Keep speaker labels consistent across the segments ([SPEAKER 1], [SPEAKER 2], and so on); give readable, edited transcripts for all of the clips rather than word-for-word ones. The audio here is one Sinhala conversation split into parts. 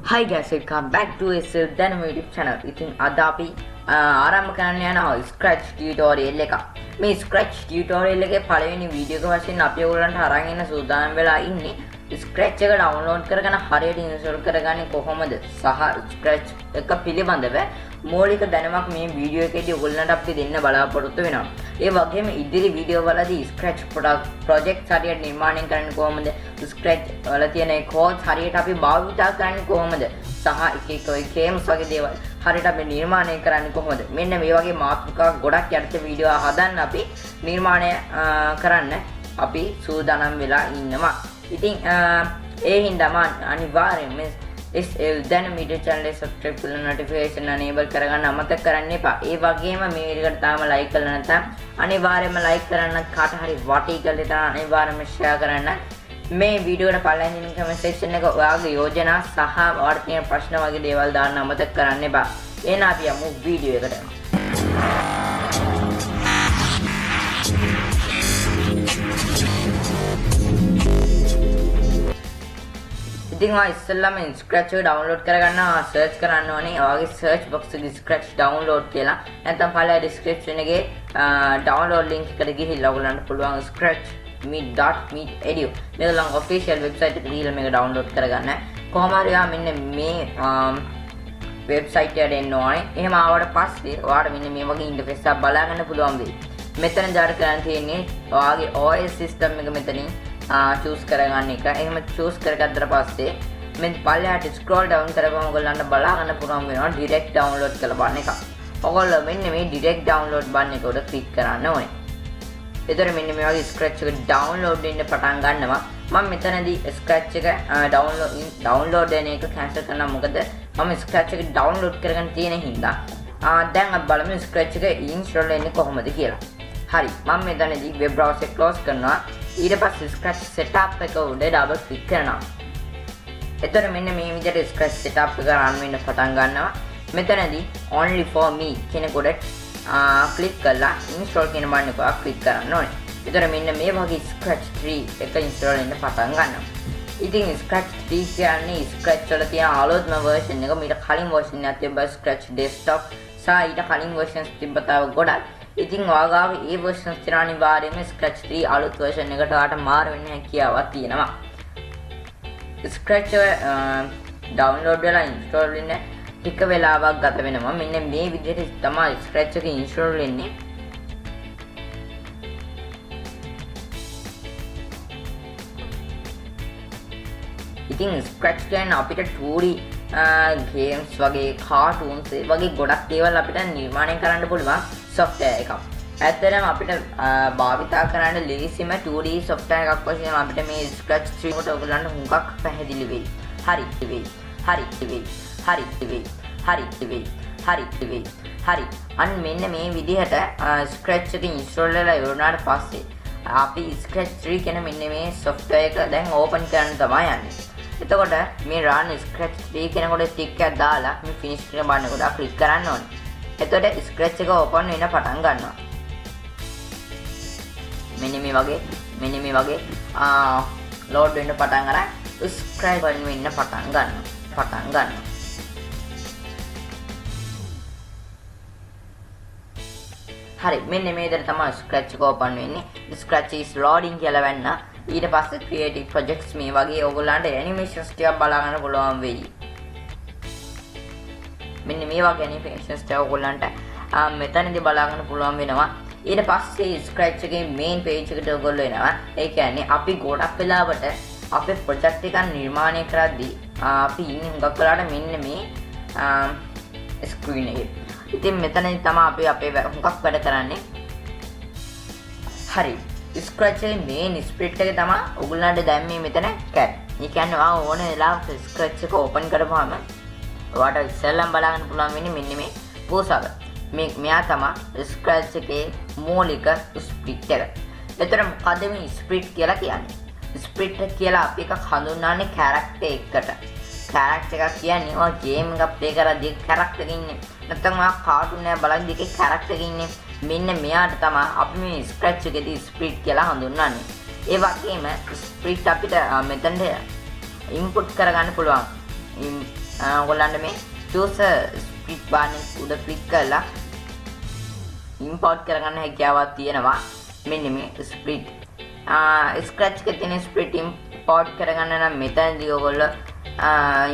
[SPEAKER 1] Hi guys, welcome back to SL Dynamo YouTube channel. ඉතින් අද අපි ආරම්භ කරන්න යනවා Scratch tutorial එක. මේ Scratch tutorial එකේ පළවෙනි වීඩියෝ එක වශයෙන් අපි ඔයගොල්ලන්ට අරන් එන්න සූදානම් වෙලා ඉන්නේ Scratch එක download කරගෙන හරියට install කරගන්නේ කොහොමද සහ Scratch එක පිළිබඳව මූලික දැනුමක් මේ වීඩියෝ එකේදී ඔයගොල්ලන්ට අපි දෙන්න බලාපොරොත්තු වෙනවා. ඒ වගේම ඉදිරි වීඩියෝ වලදී Scratch project හරියට නිර්මාණය කරන්න කොහොමද, Scratch වල තියෙන codes හරියට අපි භාවිතා කරන්නේ කොහොමද සහ එක games වගේ දේවල් හරියට අපි නිර්මාණය කරන්නේ කොහොමද, මෙන්න මේ වගේ මාතෘකා ගොඩක් යටතේ වීඩියෝ හදන්න අපි නිර්මාණය කරන්න අපි සූදානම් වෙලා ඉන්නවා. ඉතින් ඒ හින්දාම අනිවාර්යයෙන්ම SL Dynamo YouTube channel එක subscribe කරලා notification enable කරගන්න අමතක කරන්න එපා. ඒ වගේම මේ වීඩියෝ එකට තාම like කරලා නැත්නම් අනිවාර්යයෙන්ම like කරන්න, කාට හරි වටී කරලා තාම අනිවාර්යයෙන්ම share කරන්න. මේ වීඩියෝ එකට පළවෙනි comment section එක ඔයාගේ යෝජනා සහ ඔයාලට තියෙන ප්‍රශ්න වගේ දේවල් දාන්න අමතක කරන්න එපා. එහෙනම් අපි යමු වීඩියෝ එකට. ඉතින් ඔයා ඉස්සෙල්ලාම Scratch එක download කරගන්න search කරන්න ඕනේ. ඔයාගේ search box එකේ Scratch download කියලා. නැත්නම් පළවෙනි description එකේ download link එකට ගිහිල්ලා ඔයගලන්ට පුළුවන් scratchmeet.meet.edu මේක ලං official website එකට ගිහිල්ලා මේක download කරගන්න. කොහොම හරි ඔයා මෙන්න මේ website එකට එන්න ඕනේ. එහෙම ආවට පස්සේ ඔයාට මෙන්න මේ වගේ interface එකක් බලා ගන්න පුළුවන් වෙයි. මෙතන දාලා කරන් තියෙන්නේ ඔයාගේ OS system එක මෙතනින් choose කරගන්න එක. එහෙම choose කරගත්තට පස්සේ මෙන්න පල්ලෙහාට scroll down කරපුවම ඔයගොල්ලන්ට බලා ගන්න පුළුවන් වෙනවා direct download කියලා බන්න එක. ඔයගොල්ලෝ මෙන්න මේ direct download බන්න එක උඩ click කරන්න ඕනේ. එතකොට මෙන්න මේ වගේ Scratch එක download වෙන්න පටන් ගන්නවා. මම මෙතනදී Scratch එක download වෙන එක cancel කරනවා. මොකද මම Scratch එක download කරගෙන තියෙන හින්දා දැන් අපි බලමු Scratch එක install වෙන්නේ කොහොමද කියලා. හරි, මම මෙතනදී web browser close කරනවා. ඊට පස්සේ Scratch setup එක උඩ double click කරනවා. එතකොට මෙන්න මේ විදිහට Scratch setup එක run වෙන්න පටන් ගන්නවා. මෙතනදී only for me කියන කොට click කරලා install කියන බටන් එක click කරන්න ඕනේ. එතකොට මෙන්න මේ වගේ Scratch 3 එක install වෙන්න පටන් ගන්නවා. ඉතින් Scratch 3 කියන්නේ Scratch වල තියෙන අලුත්ම version එක. මීට කලින් version එකක් තිබ්බා Scratch desktop සහ ඊට කලින් versions තිබ්බා ගොඩක්. ඉතින් ඔයාගාව ඒ versions තියෙන අනිවාර්යයෙන්ම Scratch 3 අලුත් version එකට ඔයාට මාරු වෙන්න හැකියාවක් තියෙනවා. Scratch download වෙලා install වෙන්න ටික වෙලාවක් ගත වෙනවා. මෙන්න මේ විදිහට තමයි Scratch එක install වෙන්නේ. ඉතින් Scratch කියන්නේ අපිට 2D games වගේ cartoons වගේ ගොඩක් දේවල් අපිට නිර්මාණය කරන්න පුළුවන් software එකක්. ඇත්තටම අපිට භාවිතා කරන්න ලේසිම 2D software එකක් වශයෙන් අපිට මේ Scratch 3 කොට ඔයගලන්ට හුඟක් පැහැදිලි වෙයි. හරි වෙයි. අන්න මෙන්න මේ විදිහට Scratch එක install වෙලා ඉවරනාට පස්සේ අපි Scratch 3 කියන මෙන්න මේ software එක දැන් open කරන්න තමයි යන්නේ. එතකොට මේ run Scratch 3 කියන කොට ටික් එකක් දාලා මේ finish කියන බටන් එක click කරන්න ඕනේ. එතකොට Scratch එක open වෙන්න පටන් ගන්නවා. මෙන්න මේ වගේ load වෙන්න පටන් අරන් Scratch වෙන්න පටන් ගන්නවා. හරි, මෙන්න මේ විදිහට තමයි Scratch එක open වෙන්නේ. Scratch is loading කියලා වෙන්න. ඊට පස්සේ creative projects මේ වගේ ඕගොල්ලන්ට animations ටිකක් බලා ගන්න පුළුවන් වෙයි. මෙන්න මේ වගේ animations ටික ඕගොල්ලන්ට මෙතනදී බලා ගන්න පුළුවන් වෙනවා. ඊට පස්සේ Scratch එකේ main page එකට ඔයගොල්ලෝ එනවා. ඒ කියන්නේ අපි ගොඩක් වෙලාවට අපේ project එක නිර්මාණය කරද්දී අපි ඉන්නේ හුඟක් වෙලාවට මෙන්න මේ screen එකේ. ඉතින් මෙතනදී තමයි අපි අපේ හුඟක් වැඩ කරන්නේ. හරි, Scratch එකේ main script එක තමයි ඔයගොල්ලන්ට දැන් මේ මෙතන cat. ඒ කියන්නේ ඔයා ඕන වෙලාවක Scratch එක open කරපුවාම ඔයාට ඉස්සෙල්ලම බලා ගන්න පුළුවන් වෙන්නේ මෙන්න මේ පෝසාව. මෙයා තමයි Scratch එකේ මූලික script එක. එතන මොකද මේ script කියලා කියන්නේ? Script කියලා අපි එකක් හඳුන්වන්නේ character එකකට. character එකක් කියන්නේ ඔය game එකක් play කරද්දී character එක ඉන්නේ. නැත්නම් ඔයා cartoon එක බලද්දී එකේ character එක ඉන්නේ. මෙන්න මෙයාට තමයි අපි මේ Scratch එකේදී script කියලා හඳුන්වන්නේ. ඒ වගේම script අපිට මෙතනට input කරගන්න පුළුවන්. ඔයගොල්ලන්ට මේ choose split bar එක උඩ ක්ලික් කරලා import කරගන්න හැකියාවක් තියෙනවා. මෙන්න මේ split scratch එකේ තියෙන split import කරගන්න නම් මෙතනදී ඔයගොල්ලෝ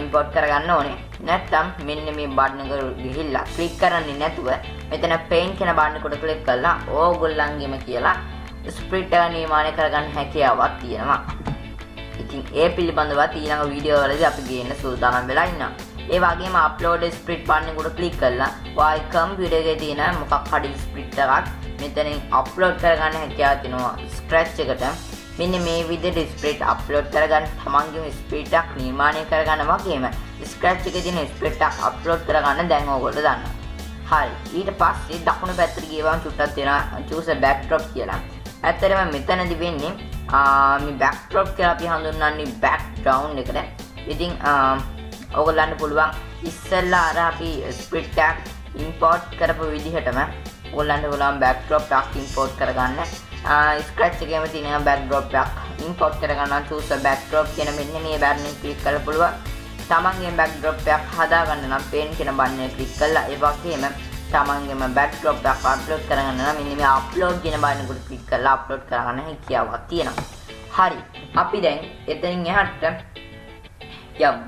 [SPEAKER 1] import කරගන්න ඕනේ. නැත්නම් මෙන්න මේ බටන් එක ගිහිල්ලා ක්ලික් කරන්නේ නැතුව මෙතන paint කියන බටන් එකට ක්ලික් කරලා ඕගොල්ලන්ගෙම කියලා split එක නිර්මාණය කරගන්න හැකියාවක් තියෙනවා. ඉතින් ඒ පිළිබඳව ඊළඟ වීඩියෝ වලදී අපි ගේන්න සූදානම් වෙලා ඉන්නවා. ඒ වගේම upload split button එකට ක්ලික් කරලා ඔයාගේ කම්පියුටර් එකේ තියෙන මොකක් හරි split එකක් මෙතනින් upload කරගන්න හැකියාව තියෙනවා scratch එකට. මෙන්න මේ විදිහට split upload කරගන්න තමන්ගේම split එකක් නිර්මාණය කරගන්න වගේම scratch එකේ තියෙන split එකක් upload කරගන්න දැන් ඕගොල්ලෝ දන්නවා. හරි. ඊට පස්සේ දකුණු පැත්තට ගියවම චුට්ටක් තියෙනවා choose a backdrop කියලා. ඇත්තටම මෙතනදී වෙන්නේ මේ backdrop කියලා අපි හඳුන්වන්නේ background එකට. ඉතින් ඔයගොල්ලන්ට පුළුවන් ඉස්සෙල්ලා අර අපි split එකක් import කරපු විදිහටම ඔයගොල්ලන්ට පුළුවන් backdrop එකක් import කරගන්න. scratch එකේම තියෙන backdrop එකක් import කරගන්න choose a backdrop කියන මෙන්න මේ බටන් එක ක්ලික් කරලා පුළුවන්. තමන්ගේ backdrop එකක් හදාගන්න නම් paint කියන බටන් එක ක්ලික් කරලා ඒ වගේම තමන්ගේම backdrop එකක් upload කරගන්න නම් මෙන්න මේ upload කියන බටන් එකට ක්ලික් කරලා upload කරගන්න හැකියාවක් තියෙනවා. හරි. අපි දැන් එතනින් එහාට යමු.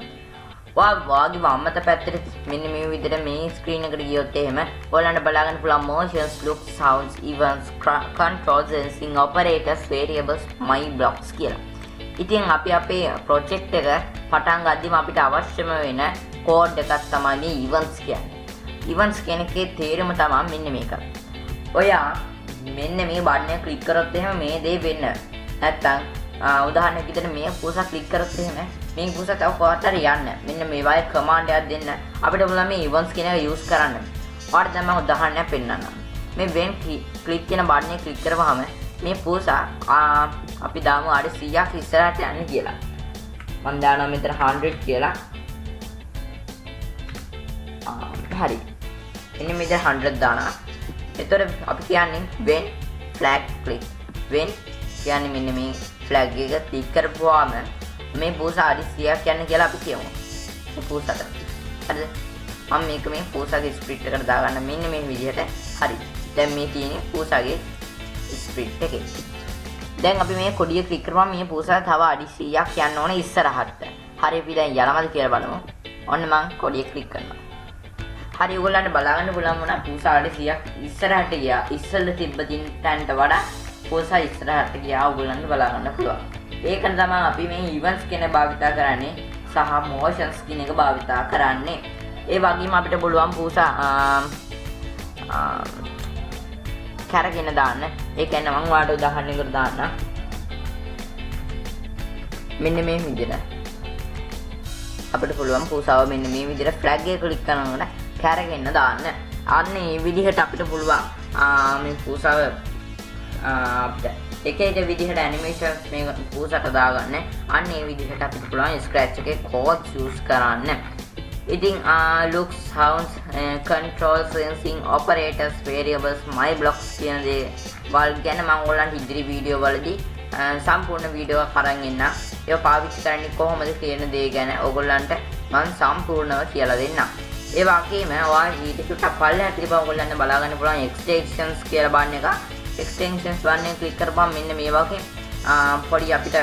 [SPEAKER 1] වාගේ වම්මත පැත්තට මෙන්න මේ විදිහට මේ ස්ක්‍රීන් එකට ගියොත් එහෙම ඔයාලන්ට බලා ගන්න පුළුවන් motions, looks, sounds, events, controls, sensing, operators, variables, my blocks කියලා. ඉතින් අපි අපේ project එක පටන් ගද්දිම අපිට අවශ්‍යම වෙන code එකක් තමයි මේ events කියන්නේ. events කියන එකේ තේරුම තමයි මෙන්න මේක. ඔයා මෙන්න මේ බටන් එක ක්ලික් කරොත් එහෙම මේ දේ වෙන්න. නැත්තම් උදාහරණයක් විදිහට මේ පුසා ක්ලික් කරොත් එහෙම මේ පුසා තව කොහට හරි යන්න. මෙන්න මේ වගේ command එකක් දෙන්න. අපිට පුළුවන් මේ events කියන එක use කරන්න. ඔයාලට දැන් මම උදාහරණයක් පෙන්නන්නම්. මේ when click කියන බටන් එක ක්ලික් කරවහම මේ පුසා අපි දාමු ආඩ 100ක් ඉස්සරහට යන්න කියලා. මම දානවා මෙතන 100 කියලා. හරි. එන්නේ මෙතන 100 දානවා. එතකොට අපි කියන්නේ when flag click. when කියන්නේ මෙන්න මේ flag එක ක්ලික් කරපුවාම මේ පුසා ආඩ 100ක් යන්න කියලා අපි කියමු. මේ පුසාට. හරිද? මම මේක මේ පුසාගේ split එකට දාගන්න මෙන්න මේ විදිහට. හරි. දැන් මේ තියෙන්නේ පුසාගේ split එකේ. දැන් අපි මේ කොඩිය ක්ලික් කරපුවම මේ පුසා තව අඩි 100ක් යන්න ඕනේ ඉස්සරහට. හරි අපි දැන් යනවාද කියලා බලමු. ඔන්න මම කොඩිය ක්ලික් කරනවා. හරි ඔයගොල්ලන්ට බලා ගන්න පුළුවන් වුණා පුසා අඩි 100ක් ඉස්සරහට ගියා. ඉස්සෙල්ල තිබ්බ තැනට වඩා පුසා ඉස්සරහට ගියා ඔයගොල්ලන්ට බලා ගන්න පුළුවන්. ඒක තමයි අපි මේ events කියන භාවිතා කරන්නේ සහ motions කියන එක භාවිතා කරන්නේ. ඒ වගේම අපිට පුළුවන් පුසා කරගෙන දාන්න. ඒ කියන්නේ මම ඔයාලට උදාහරණයකට දාන්න. මෙන්න මේ විදිහට. අපිට පුළුවන් පුසාව මෙන්න මේ විදිහට flag එක ක්ලික් කරනකොට කරගෙන දාන්න. අන්න මේ විදිහට අපිට පුළුවන් මේ පුසාව එක එක විදිහට animations මේ පුසාට දාගන්න. අන්න මේ විදිහට අපිට පුළුවන් scratch එකේ codes use කරන්න. ඉතින් looks, sounds, controls, sensing, operators, variables, my blocks කියන දේ වල ගැන මම ඔයගොල්ලන්ට ඉදිරි වීඩියෝ වලදී සම්පූර්ණ වීඩියෝ එකක් අරන් එන්න. ඒක පාවිච්චි කරන්නේ කොහොමද කියන දේ ගැන ඔයගොල්ලන්ට මම සම්පූර්ණව කියලා දෙන්නම්. ඒ වගේම ඔයාලා ඊට චුට්ටක් පල්ලෙහාට තිබා ඔයගොල්ලන්ට බලා ගන්න පුළුවන් extensions කියලා බාන්න එක. extensions බාන්න එක ක්ලික් කරපුවම මෙන්න මේ වගේ පොඩි අපිට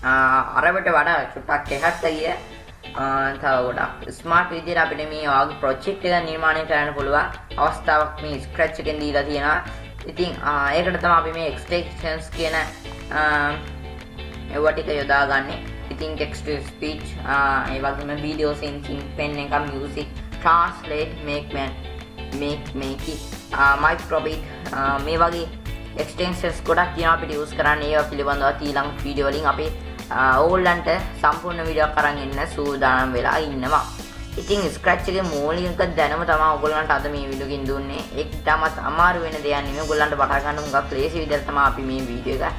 [SPEAKER 1] අරකට වඩා චුට්ටක් එහාට ගිය තව ගොඩක් ස්මාර්ට් විදිහට අපිට මේ වගේ ප්‍රොජෙක්ට් එක නිර්මාණය කරන්න පුළුවන් අවස්ථාවක් මේ ස්ක්‍රැච් එකෙන් දීලා තියෙනවා. ඉතින් ඒකට තමයි අපි මේ extensions කියන ඒවා ටික යොදාගන්නේ. ඉතින් text to speech ඒ වගේම video syncing, pen එක, music, translate, make it, microbit මේ වගේ extensions ගොඩක් තියෙනවා අපිට use කරන්න. ඒවා පිළිබඳව ඊළඟ වීඩියෝ වලින් අපි ඕගොල්ලන්ට සම්පූර්ණ වීඩියෝ එකක් අරන් එන්න සූදානම් වෙලා ඉන්නවා. ඉතින් ස්ක්‍රැච් එකේ මූලික දැනුම තමයි ඔයගොල්ලන්ට අද මේ වීඩියෝ එකකින් දුන්නේ. ඒක තාමත් අමාරු වෙන දෙයක් නෙමෙයි. ඔයගොල්ලන්ට පටන් ගන්න උඟක් ලේසි විදිහට තමයි අපි මේ වීඩියෝ එක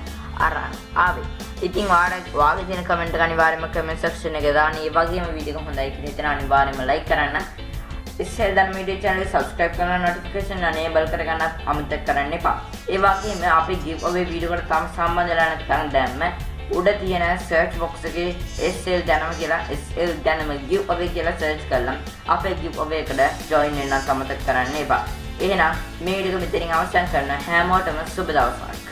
[SPEAKER 1] අරන් ආවේ. ඉතින් ඔයාලගේ තියෙන කමෙන්ට් එක අනිවාර්යයෙන්ම කමෙන්ට් සෙක්ෂන් එකේ දාන්න. ඒ වගේම වීඩියෝ එක හොඳයි කියලා හිතන අනිවාර්යයෙන්ම ලයික් කරන්න. ඉස්සෙල් දැන් වීඩියෝ channel එක subscribe කරලා notification enable කරගන්න අමතක කරන්න එපා. ඒ වගේම අපි giveaway වීඩියෝ එකට තම සම්බන්ධ වෙලා නැත්නම් දැම්ම උඩ තියෙන search box එකේ SL දැනම කියලා SL දැනම giveaway කියලා search කරලා අපේ giveaway එකට join වෙන්න අමතක කරන්න එපා. එහෙනම් මේ වීඩියෝ එක මෙතනින් අවසන් කරන හැමෝටම සුබ දවසක්.